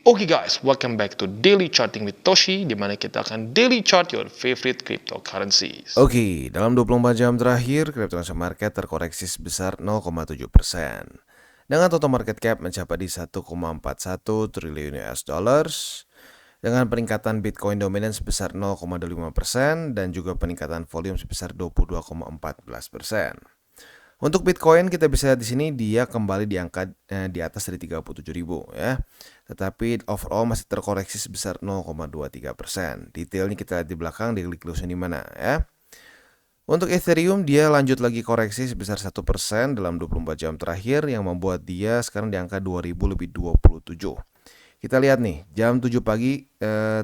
Oke guys, welcome back to Daily Charting with Toshi, di mana kita akan daily chart your favorite cryptocurrencies. Oke, dalam 24 jam terakhir, cryptocurrency market terkoreksi sebesar 0,7%. Dengan total market cap mencapai di 1,41 triliun US dollars, dengan peningkatan Bitcoin dominan sebesar 0,25% dan juga peningkatan volume sebesar 22,14%. Untuk Bitcoin kita bisa lihat di sini dia kembali di angka di atas dari 37.000 ya. Tetapi overall masih terkoreksi sebesar 0,23%. Detailnya kita lihat di belakang di close di mana ya. Untuk Ethereum dia lanjut lagi koreksi sebesar 1% dalam 24 jam terakhir yang membuat dia sekarang di angka 2027. Kita lihat nih, jam 7 pagi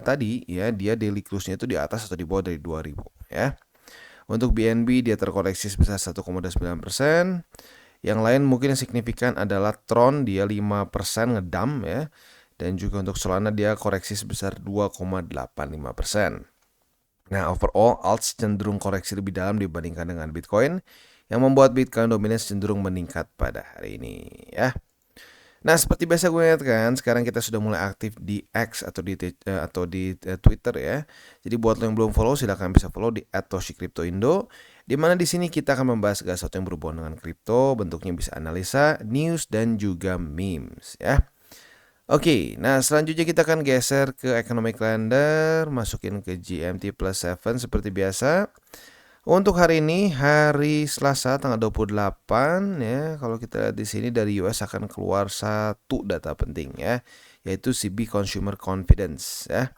tadi ya dia daily close-nya itu di atas atau di bawah dari 2000 ya. Untuk BNB dia terkoreksi sebesar 1,9%. Yang lain mungkin yang signifikan adalah Tron dia 5% ngedam ya. Dan juga untuk Solana dia koreksi sebesar 2,85%. Nah, overall alts cenderung koreksi lebih dalam dibandingkan dengan Bitcoin yang membuat Bitcoin dominance cenderung meningkat pada hari ini ya. Nah, seperti biasa gue ingatkan, sekarang kita sudah mulai aktif di X atau di Twitter ya. Jadi buat lo yang belum follow, silahkan bisa follow di @toshicryptoindo. Di mana di sini kita akan membahas segala sesuatu yang berhubungan dengan kripto, bentuknya bisa analisa, news dan juga memes ya. Oke, nah selanjutnya kita akan geser ke economic calendar, masukin ke GMT plus 7 seperti biasa. Untuk hari ini, hari Selasa tanggal 28 ya, kalau kita lihat di sini dari US akan keluar satu data penting ya, yaitu CB Consumer Confidence ya.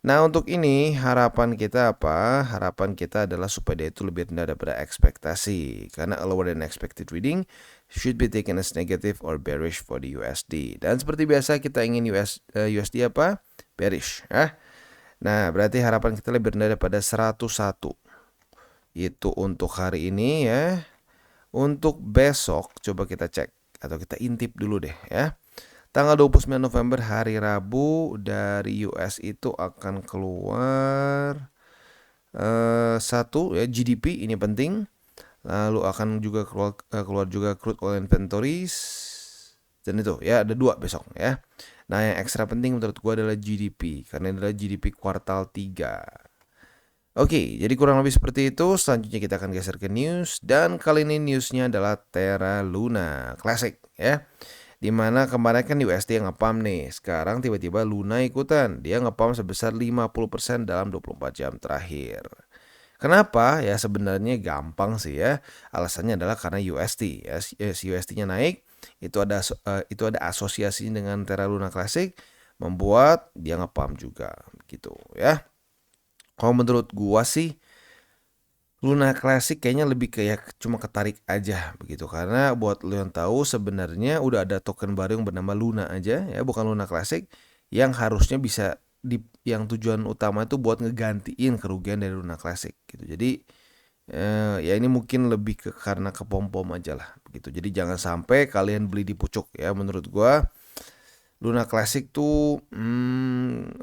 Nah, untuk ini harapan kita apa? Harapan kita adalah supaya dia itu lebih rendah daripada ekspektasi. Karena a lower than expected reading should be taken as negative or bearish for the USD. Dan seperti biasa kita ingin USD apa? Bearish ya. Nah, berarti harapan kita lebih rendah daripada 101. Itu untuk hari ini ya. Untuk besok coba kita cek atau kita intip dulu deh ya. Tanggal 29 November hari Rabu dari US itu akan keluar satu ya GDP, ini penting. Lalu akan juga keluar juga crude oil inventories. Dan itu ya ada dua besok ya. Nah, yang ekstra penting menurut gua adalah GDP karena ini adalah GDP kuartal 3. Oke, jadi kurang lebih seperti itu. Selanjutnya kita akan geser ke news. Dan kali ini newsnya adalah Terra Luna Classic ya. Dimana kemarin kan USD yang ngepam nih. Sekarang tiba-tiba Luna ikutan. Dia ngepam sebesar 50% dalam 24 jam terakhir. Kenapa? Ya sebenarnya gampang sih ya. Alasannya adalah karena USD. Ya, si USD-nya naik. Itu ada asosiasi dengan Terra Luna Classic. Membuat dia ngepam juga gitu ya. Kalau menurut gua sih Luna Classic kayaknya lebih kayak cuma ketarik aja begitu karena buat lo yang tahu sebenarnya udah ada token baru yang bernama Luna aja ya, bukan Luna Classic, yang harusnya bisa yang tujuan utama itu buat ngegantiin kerugian dari Luna Classic gitu. Jadi ya ini mungkin lebih karena kepom-pom aja lah begitu. Jadi jangan sampai kalian beli di pucuk ya, menurut gua Luna Classic tuh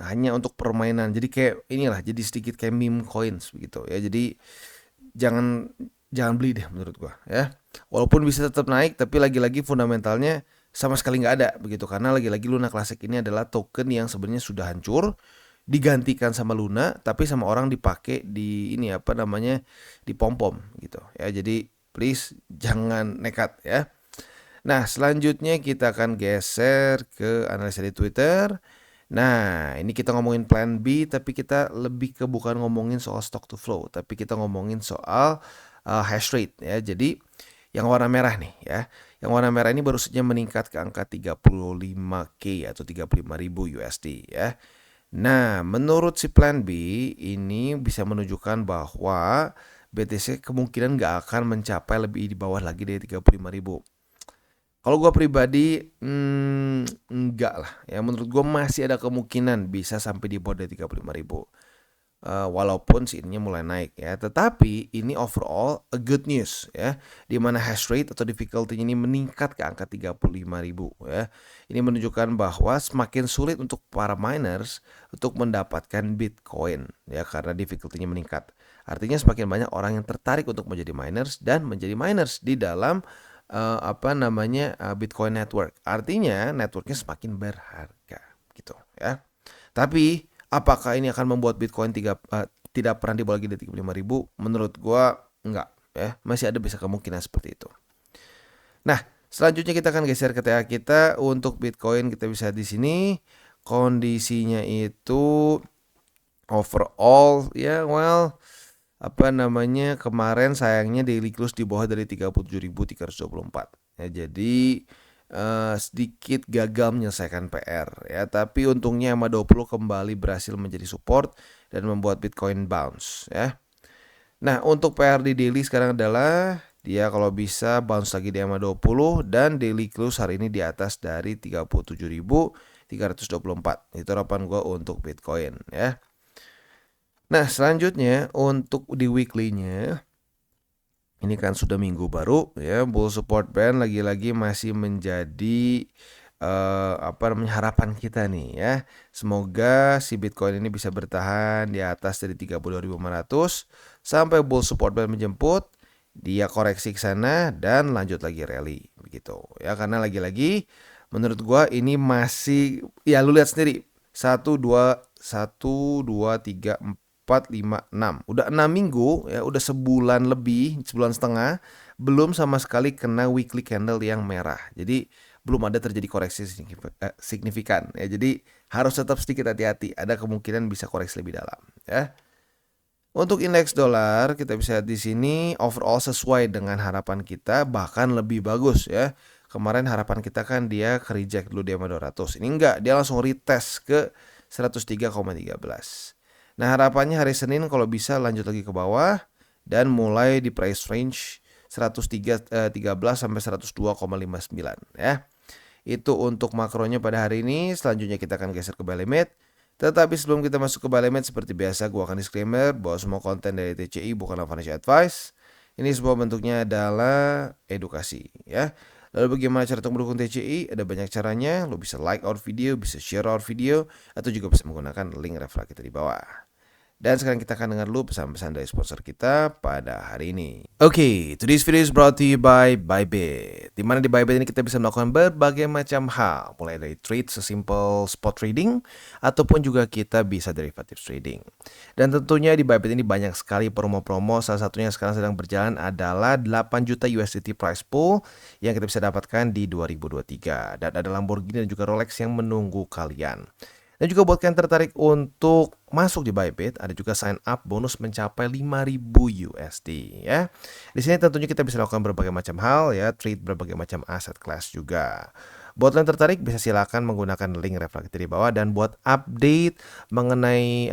hanya untuk permainan. Jadi kayak inilah, jadi sedikit kayak meme coins begitu ya. Jadi jangan jangan beli deh menurut gua ya. Walaupun bisa tetap naik tapi lagi-lagi fundamentalnya sama sekali nggak ada begitu karena lagi-lagi Luna Classic ini adalah token yang sebenarnya sudah hancur digantikan sama Luna tapi sama orang dipakai di ini apa namanya di pom-pom gitu ya. Jadi please jangan nekat ya. Nah, selanjutnya kita akan geser ke analisa di Twitter. Nah, ini kita ngomongin plan B, tapi kita lebih ke bukan ngomongin soal stock to flow, tapi kita ngomongin soal hash rate ya. Jadi, yang warna merah nih ya. Yang warna merah ini baru saja meningkat ke angka 35K atau 35.000 USD ya. Nah, menurut si plan B ini bisa menunjukkan bahwa BTC kemungkinan nggak akan mencapai lebih di bawah lagi dari 35.000. Kalau gue pribadi, enggak lah. Ya menurut gue masih ada kemungkinan bisa sampai di bawah dari 35.000. Walaupun sih ininya mulai naik ya. Tetapi ini overall a good news ya. Di mana hash rate atau difficulty ini meningkat ke angka 35.000 ya. Ini menunjukkan bahwa semakin sulit untuk para miners untuk mendapatkan Bitcoin ya karena difficulty-nya meningkat. Artinya semakin banyak orang yang tertarik untuk menjadi miners dan menjadi miners di dalam Bitcoin network. Artinya networknya semakin berharga. gitu ya. Tapi apakah ini akan membuat Bitcoin tidak pernah di bawah lagi di 35.000? Menurut gua enggak ya, masih ada bisa kemungkinan seperti itu. Nah, selanjutnya kita akan geser ke TA kita. Untuk Bitcoin kita bisa di sini kondisinya itu overall ya kemarin sayangnya daily close di bawah dari 37.324 ya, jadi sedikit gagal menyelesaikan PR ya, tapi untungnya EMA 20 kembali berhasil menjadi support dan membuat Bitcoin bounce ya. Nah, untuk PR di daily sekarang adalah dia kalau bisa bounce lagi di EMA 20 dan daily close hari ini di atas dari 37.324. Itu harapan gue untuk Bitcoin ya. Nah, selanjutnya untuk di weekly-nya, ini kan sudah minggu baru ya, bull support band lagi-lagi masih menjadi harapan kita nih ya. Semoga si Bitcoin ini bisa bertahan di atas dari 32.500 sampai bull support band menjemput, dia koreksi ke sana dan lanjut lagi rally begitu ya, karena lagi-lagi menurut gua ini masih ya, lu lihat sendiri 1 2 3 4 5 6. Udah 6 minggu ya, udah sebulan lebih, sebulan setengah belum sama sekali kena weekly candle yang merah. Jadi belum ada terjadi koreksi signifikan ya. Jadi harus tetap sedikit hati-hati, ada kemungkinan bisa koreksi lebih dalam ya. Untuk indeks dolar kita bisa lihat di sini overall sesuai dengan harapan kita, bahkan lebih bagus ya. Kemarin harapan kita kan dia ke reject dulu di EMA 200. Ini enggak, dia langsung retest ke 103,13. Nah, harapannya hari Senin kalau bisa lanjut lagi ke bawah dan mulai di price range 113 sampai 102,59 ya. Itu untuk makronya pada hari ini. Selanjutnya kita akan geser ke buy limit. Tetapi sebelum kita masuk ke buy limit, seperti biasa gua akan disclaimer bahwa semua konten dari TCI bukanlah financial advice. Ini semua bentuknya adalah edukasi ya. Lalu bagaimana cara untuk mendukung TCI? Ada banyak caranya. Lo bisa like our video, bisa share our video, atau juga bisa menggunakan link referral kita di bawah. Dan sekarang kita akan dengar dulu pesan-pesan dari sponsor kita pada hari ini. Oke, today's video is brought to you by Bybit. Dimana di Bybit ini kita bisa melakukan berbagai macam hal, mulai dari trade sesimpel spot trading, ataupun juga kita bisa derivative trading. Dan tentunya di Bybit ini banyak sekali promo-promo, salah satunya sekarang sedang berjalan adalah 8 juta USDT prize pool yang kita bisa dapatkan di 2023. Dan ada Lamborghini dan juga Rolex yang menunggu kalian. Dan juga buat kalian tertarik untuk masuk di Bybit, ada juga sign up bonus mencapai 5.000 USD ya. Di sini tentunya kita bisa lakukan berbagai macam hal ya, trade berbagai macam aset class juga. Buat kalian tertarik bisa silakan menggunakan link referral kita di bawah, dan buat update mengenai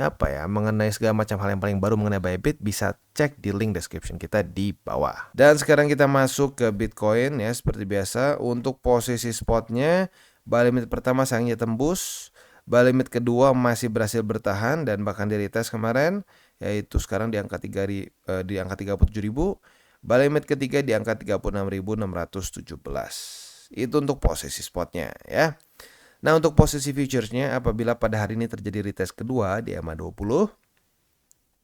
mengenai segala macam hal yang paling baru mengenai Bybit bisa cek di link description kita di bawah. Dan sekarang kita masuk ke Bitcoin ya, seperti biasa untuk posisi spotnya, buy limit pertama sayangnya tembus. Buy limit kedua masih berhasil bertahan dan bahkan di retest kemarin, yaitu sekarang di angka 37.000. Buy limit ketiga di angka 36.617. Itu untuk posisi spotnya ya. Nah, untuk posisi futuresnya, apabila pada hari ini terjadi retest kedua di EMA 20,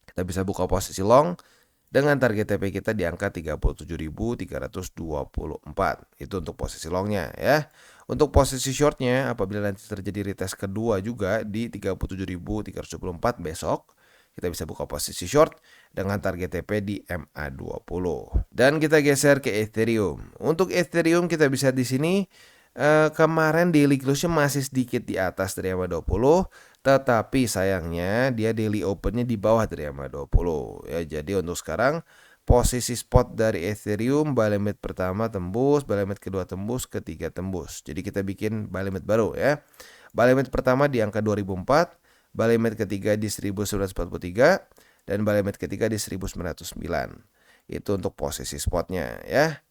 kita bisa buka posisi long dengan target TP kita di angka 37.324. Itu untuk posisi longnya ya. Untuk posisi shortnya, apabila nanti terjadi retest kedua juga di 37.324 besok, kita bisa buka posisi short dengan target TP di MA20. Dan kita geser ke Ethereum. Untuk Ethereum kita bisa di sini kemarin daily close-nya masih sedikit di atas dari MA20, tetapi sayangnya dia daily open-nya di bawah dari MA20 ya. Jadi untuk sekarang posisi spot dari Ethereum, buy limit pertama tembus, buy limit kedua tembus, ketiga tembus. Jadi kita bikin buy limit baru ya. Buy limit pertama di angka 2004, buy limit ketiga di 1943, dan buy limit ketiga di 1909. Itu untuk posisi spotnya ya.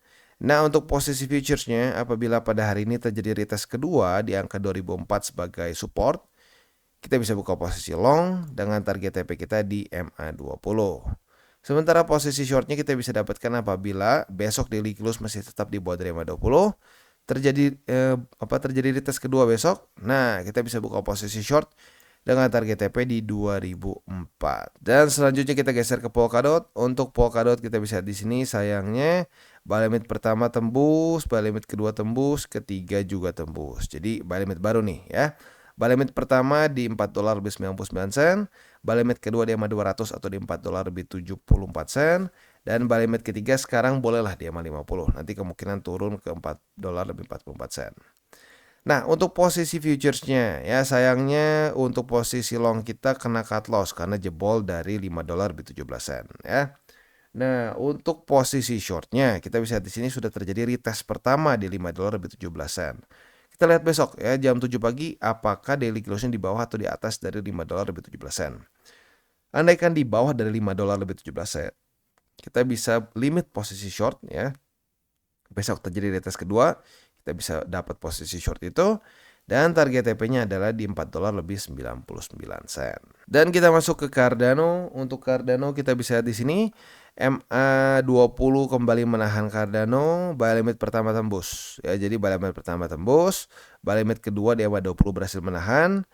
Nah, untuk posisi futuresnya, apabila pada hari ini terjadi retest kedua di angka 2004 sebagai support, kita bisa buka posisi long dengan target TP kita di MA20. Sementara posisi shortnya kita bisa dapatkan apabila besok daily close masih tetap di bawah dari MA20, terjadi retest kedua besok. Nah, kita bisa buka posisi short dengan target TP di 2004. Dan selanjutnya kita geser ke Polkadot. Untuk Polkadot kita bisa di sini sayangnya buy limit pertama tembus, buy limit kedua tembus, ketiga juga tembus. Jadi buy limit baru nih ya. Buy limit pertama di $4 lebih 99 sen, buy limit kedua di EMA 200 atau di $4 lebih 74 sen, dan buy limit ketiga sekarang bolehlah di EMA 50. Nanti kemungkinan turun ke $4 lebih 44 sen. Nah, untuk posisi futuresnya ya sayangnya untuk posisi long kita kena cut loss karena jebol dari $5 lebih 17 sen ya. Nah, untuk posisi shortnya kita bisa lihat di sini sudah terjadi retest pertama di $5 lebih 17 sen. Kita lihat besok ya jam 7 pagi apakah daily closing di bawah atau di atas dari $5 lebih 17 sen. Andaikan di bawah dari $5 lebih 17 sen, kita bisa limit posisi short ya. Besok terjadi retest kedua, kita bisa dapat posisi short itu. Dan target TP-nya adalah di $4 lebih 99 sen. Dan kita masuk ke Cardano. Untuk Cardano kita bisa lihat di sini MA20 kembali menahan Cardano. Buy limit pertama tembus. Ya, jadi buy limit pertama tembus. Buy limit kedua di MA20 berhasil menahan.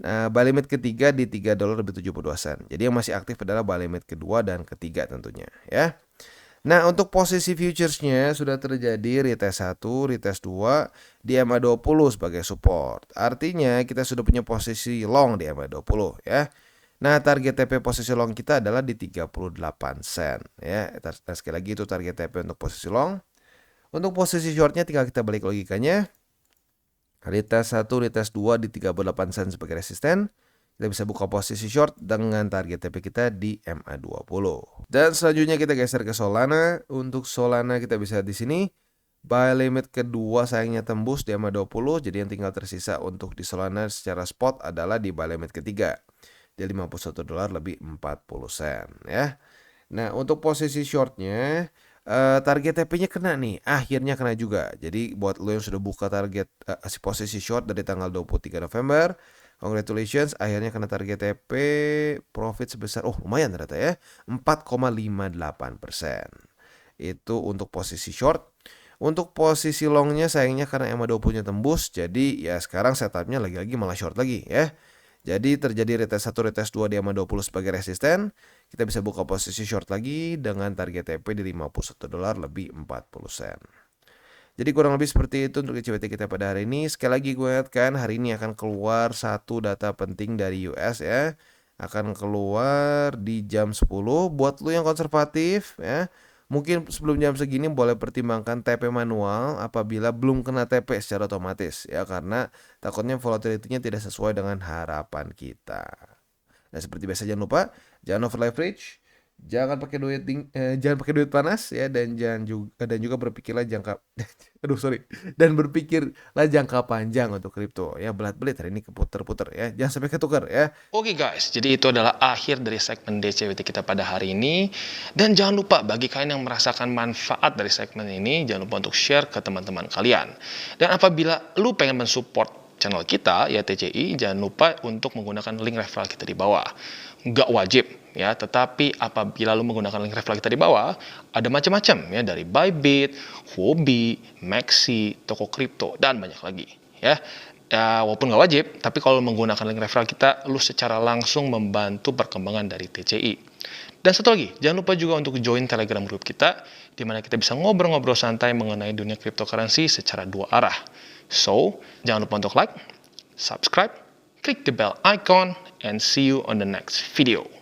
Nah, buy limit ketiga di $3 lebih 72 sen. Jadi yang masih aktif adalah buy limit kedua dan ketiga tentunya ya. Nah, untuk posisi futuresnya sudah terjadi retest 1, retest 2 di MA20 sebagai support. Artinya kita sudah punya posisi long di MA20 ya. Nah, target TP posisi long kita adalah di 38 sen ya. Nah, sekali lagi itu target TP untuk posisi long. Untuk posisi shortnya tinggal kita balik logikanya. Retest 1, retest 2 di 38 sen sebagai resisten. Kita bisa buka posisi short dengan target TP kita di MA20. Dan selanjutnya kita geser ke Solana. Untuk Solana kita bisa lihat di sini buy limit kedua sayangnya tembus di MA20. Jadi yang tinggal tersisa untuk di Solana secara spot adalah di buy limit ketiga di $51 lebih 40 sen ya. Nah, untuk posisi shortnya target TP-nya kena nih, akhirnya kena juga. Jadi buat lo yang sudah buka target posisi short dari tanggal 23 November, congratulations, akhirnya kena target TP profit sebesar lumayan ternyata ya, 4,58%. Itu untuk posisi short. Untuk posisi longnya sayangnya karena MA20-nya tembus, jadi ya sekarang setupnya lagi-lagi malah short lagi ya. Jadi terjadi retest 1, retest 2 di MA20 sebagai resisten. Kita bisa buka posisi short lagi dengan target TP di $51 lebih 40 sen. Jadi kurang lebih seperti itu untuk ICBT kita pada hari ini. Sekali lagi gue ingatkan hari ini akan keluar satu data penting dari US ya. Akan keluar di jam 10. Buat lu yang konservatif ya, mungkin sebelum jam segini boleh pertimbangkan TP manual apabila belum kena TP secara otomatis ya, karena takutnya volatility-nya tidak sesuai dengan harapan kita. Nah, seperti biasa jangan lupa jangan over leverage, jangan pakai duit panas ya, dan juga berpikirlah dan berpikirlah jangka panjang untuk kripto ya. Belat-belit hari ini keputer-puter ya, jangan sampai ketukar ya. Oke guys, jadi itu adalah akhir dari segmen DCWT kita pada hari ini. Dan jangan lupa bagi kalian yang merasakan manfaat dari segmen ini, jangan lupa untuk share ke teman-teman kalian. Dan apabila lu pengen mensupport channel kita ya TCI, jangan lupa untuk menggunakan link referral kita di bawah. Nggak wajib ya, tetapi apabila lu menggunakan link referral kita di bawah, ada macam-macam ya, dari Bybit, Huobi, Maxi, toko kripto, dan banyak lagi ya. Ya, walaupun nggak wajib, tapi kalau menggunakan link referral kita, lu secara langsung membantu perkembangan dari TCI. Dan satu lagi, jangan lupa juga untuk join Telegram group kita, di mana kita bisa ngobrol-ngobrol santai mengenai dunia cryptocurrency secara dua arah. So, jangan lupa untuk like, subscribe, click the bell icon, and see you on the next video.